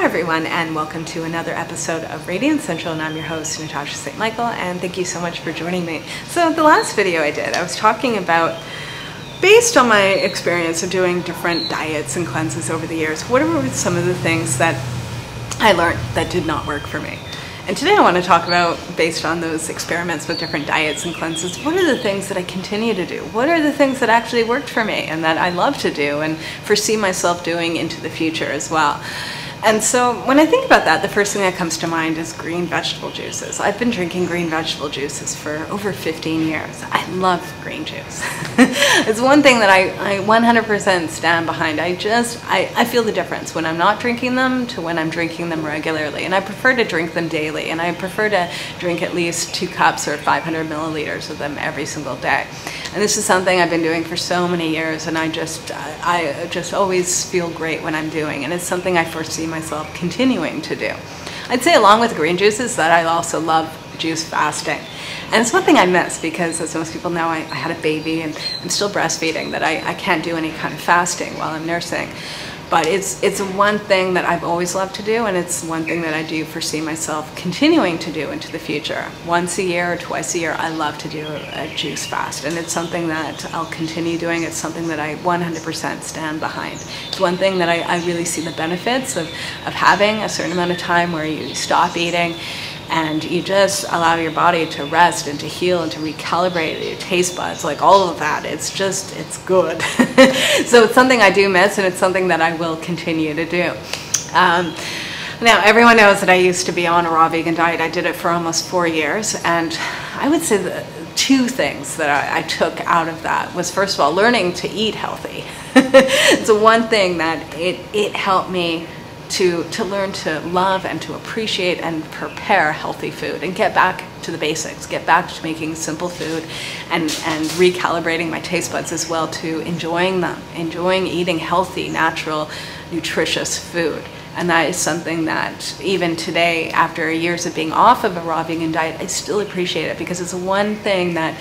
Hi everyone, and welcome to another episode of Radiant Central, and I'm your host Natasha St. Michael, and thank you so much for joining me. So the last video I did, I was talking about, based on my experience of doing different diets and cleanses over the years, what were some of the things that I learned that did not work for me. And today I want to talk about, based on those experiments with different diets and cleanses, what are the things that I continue to do? What are the things that actually worked for me and that I love to do and foresee myself doing into the future as well? And so when I think about that, the first thing that comes to mind is green vegetable juices. I've been drinking green vegetable juices for over 15 years. I love green juice. It's one thing that I 100% stand behind. I feel the difference when I'm not drinking them to when I'm drinking them regularly. And I prefer to drink them daily. And I prefer to drink at least 2 cups or 500 milliliters of them every single day. And this is something I've been doing for so many years, and I just always feel great when I'm doing, and it's something I foresee myself continuing to do. I'd say along with green juices that I also love juice fasting. And it's one thing I miss because, as most people know, I had a baby and I'm still breastfeeding, that I can't do any kind of fasting while I'm nursing. But it's one thing that I've always loved to do, and it's one thing that I do foresee myself continuing to do into the future. Once a year or twice a year, I love to do a juice fast, and it's something that I'll continue doing. It's something that I 100% stand behind. It's one thing that I really see the benefits of having a certain amount of time where you stop eating and you just allow your body to rest and to heal and to recalibrate your taste buds, like all of that. It's good. So it's something I do miss, and it's something that I will continue to do. Now, everyone knows that I used to be on a raw vegan diet. I did it for almost 4 years, and I would say the 2 things that I took out of that was, first of all, learning to eat healthy. So one thing that it helped me to learn to love and to appreciate and prepare healthy food and get back to the basics, get back to making simple food and recalibrating my taste buds as well to enjoying eating healthy, natural, nutritious food. And that is something that even today, after years of being off of a raw vegan diet, I still appreciate it, because it's one thing that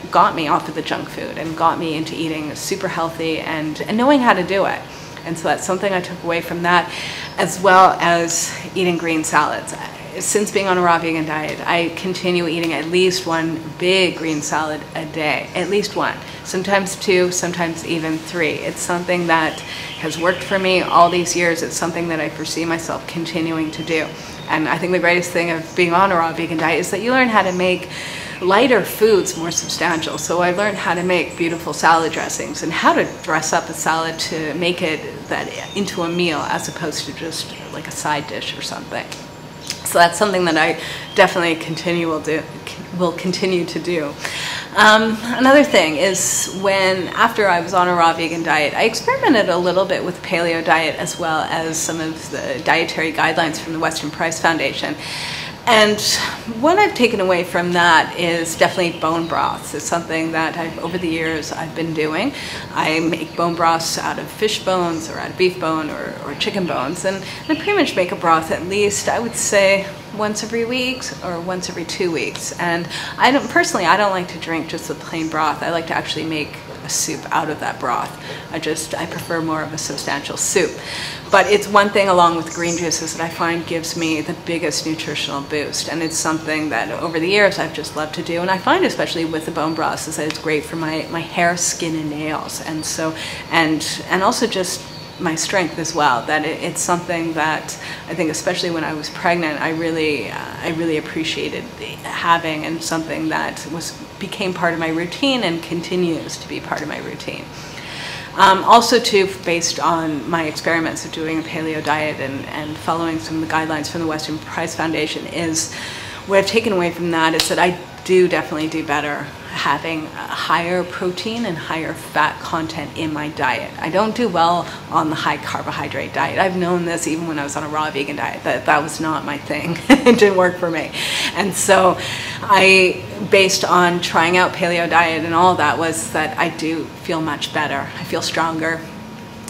got me off of the junk food and got me into eating super healthy and knowing how to do it. And so that's something I took away from that, as well as eating green salads. Since being on a raw vegan diet, I continue eating at least 1 big green salad a day, at least 1, sometimes 2, sometimes even 3. It's something that has worked for me all these years. It's something that I foresee myself continuing to do. And I think the greatest thing of being on a raw vegan diet is that you learn how to make lighter foods more substantial. So I learned how to make beautiful salad dressings and how to dress up a salad to make it into a meal as opposed to just like a side dish or something. So that's something that I definitely will continue to do. Another thing is, after I was on a raw vegan diet, I experimented a little bit with paleo diet as well as some of the dietary guidelines from the Western Price Foundation. And what I've taken away from that is definitely bone broths. It's something that over the years I've been doing. I make bone broths out of fish bones or out of beef bone or chicken bones. And I pretty much make a broth at least, I would say, once every week or once every 2 weeks. And I don't like to drink just the plain broth. I like to actually make a soup out of that broth. I prefer more of a substantial soup. But it's one thing, along with green juices, that I find gives me the biggest nutritional boost. And it's something that over the years I've just loved to do. And I find, especially with the bone broths, is that it's great for my hair, skin, and nails. And so, and also just my strength as well. That it's something that I think, especially when I was pregnant, I really appreciated having, and something that became part of my routine and continues to be part of my routine. Also too, based on my experiments of doing a paleo diet and following some of the guidelines from the Western Price Foundation, is what I've taken away from that is that I definitely do better having higher protein and higher fat content in my diet. I don't do well on the high carbohydrate diet. I've known this even when I was on a raw vegan diet, that was not my thing. It didn't work for me. And so based on trying out paleo diet and all that, was that I do feel much better. I feel stronger,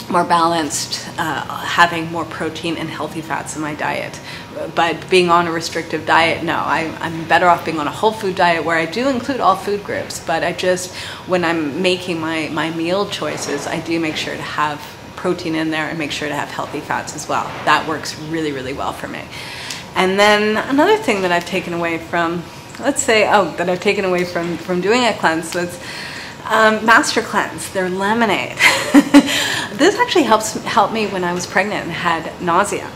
more balanced, having more protein and healthy fats in my diet. But being on a restrictive diet, no, I'm better off being on a whole food diet where I do include all food groups, but when I'm making my meal choices, I do make sure to have protein in there and make sure to have healthy fats as well. That works really, really well for me. And then another thing that I've taken away from, that I've taken away from doing a cleanse was Master Cleanse, their lemonade. This actually helped me when I was pregnant and had nausea.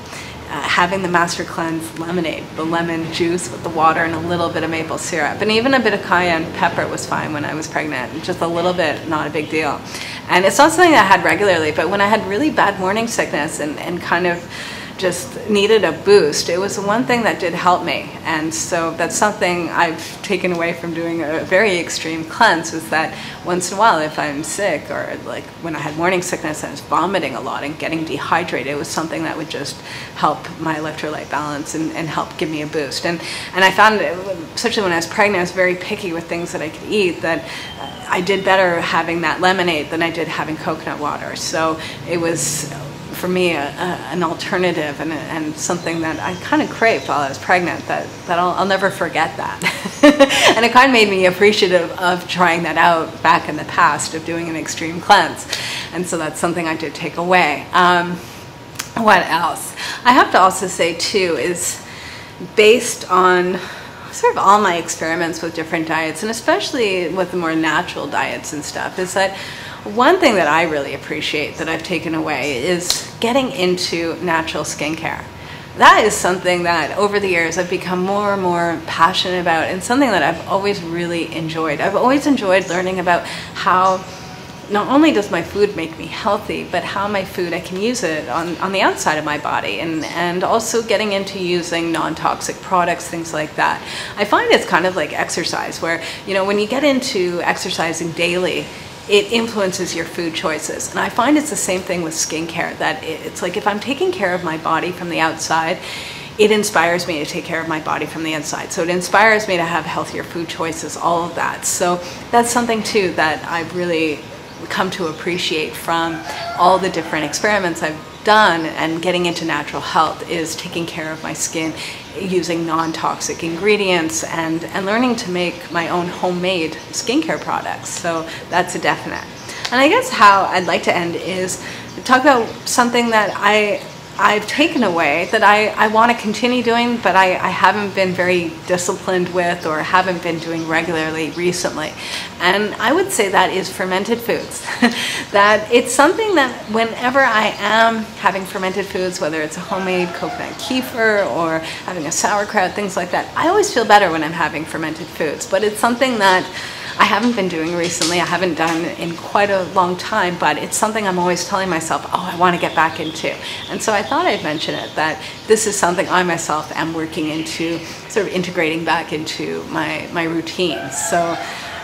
Having the Master Cleanse lemonade, the lemon juice with the water and a little bit of maple syrup, and even a bit of cayenne pepper was fine when I was pregnant. Just a little bit, not a big deal. And it's not something I had regularly, but when I had really bad morning sickness and kind of just needed a boost, it was the one thing that did help me. And so that's something I've taken away from doing a very extreme cleanse, is that once in a while, if I'm sick, or like when I had morning sickness and I was vomiting a lot and getting dehydrated, it was something that would just help my electrolyte balance and help give me a boost. And I found, especially when I was pregnant, I was very picky with things that I could eat, that I did better having that lemonade than I did having coconut water. So it was, for me, an alternative and something that I kind of craved while I was pregnant, that I'll never forget that. And it kind of made me appreciative of trying that out back in the past, of doing an extreme cleanse. And so that's something I did take away. What else? I have to also say too, is based on sort of all my experiments with different diets, and especially with the more natural diets and stuff, is that one thing that I really appreciate that I've taken away is getting into natural skincare. That is something that over the years I've become more and more passionate about, and something that I've always really enjoyed. I've always enjoyed learning about how not only does my food make me healthy, but how my food, I can use it on the outside of my body, and also getting into using non-toxic products, things like that. I find it's kind of like exercise, where, you know, when you get into exercising daily, it influences your food choices. And I find it's the same thing with skincare, that it's like if I'm taking care of my body from the outside, it inspires me to take care of my body from the inside. So it inspires me to have healthier food choices, all of that. So that's something too that I've really come to appreciate from all the different experiments I've done, and getting into natural health, is taking care of my skin using non-toxic ingredients and learning to make my own homemade skincare products. So that's a definite. And I guess how I'd like to end is talk about something that I've taken away that I want to continue doing, but I haven't been very disciplined with, or haven't been doing regularly recently. And I would say that is fermented foods. That it's something that whenever I am having fermented foods, whether it's a homemade coconut kefir or having a sauerkraut, things like that, I always feel better when I'm having fermented foods. But it's something that I haven't been doing recently. I haven't done in quite a long time, but it's something I'm always telling myself, oh, I want to get back into. And so I thought I'd mention it, that this is something I myself am working into, sort of integrating back into my routine. So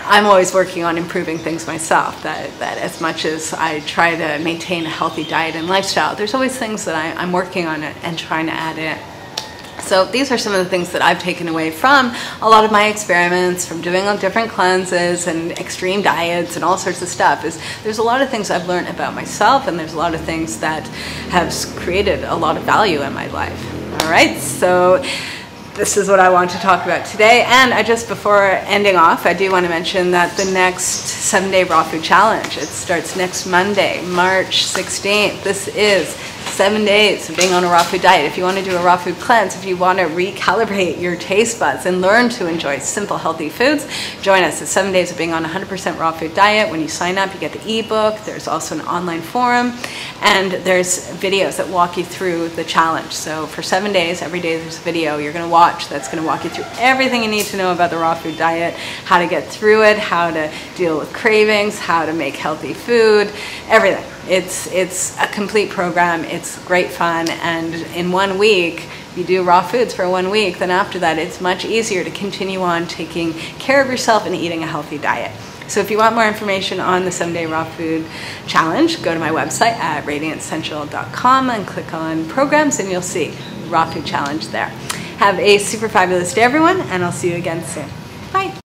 I'm always working on improving things myself, that as much as I try to maintain a healthy diet and lifestyle, there's always things that I'm working on and trying to add in. So these are some of the things that I've taken away from a lot of my experiments, from doing different cleanses and extreme diets and all sorts of stuff. Is there's a lot of things I've learned about myself, and there's a lot of things that have created a lot of value in my life. All right, so this is what I want to talk about today. And before ending off, I do want to mention that the next 7-day raw food challenge, it starts next Monday, March 16th. This is 7 days of being on a raw food diet. If you want to do a raw food cleanse, if you want to recalibrate your taste buds and learn to enjoy simple, healthy foods, join us. It's 7 days of being on a 100% raw food diet. When you sign up, you get the ebook. There's also an online forum, and there's videos that walk you through the challenge. So for 7 days, every day there's a video you're going to watch that's going to walk you through everything you need to know about the raw food diet, how to get through it, how to deal with cravings, how to make healthy food, everything. It's a complete program. It's great fun, and in 1 week, if you do raw foods for 1 week, then after that it's much easier to continue on taking care of yourself and eating a healthy diet. So if you want more information on the 7-day raw food challenge, go to my website at radiantcentral.com and click on programs, and you'll see raw food challenge there. Have a super fabulous day, everyone, and I'll see you again soon. Bye.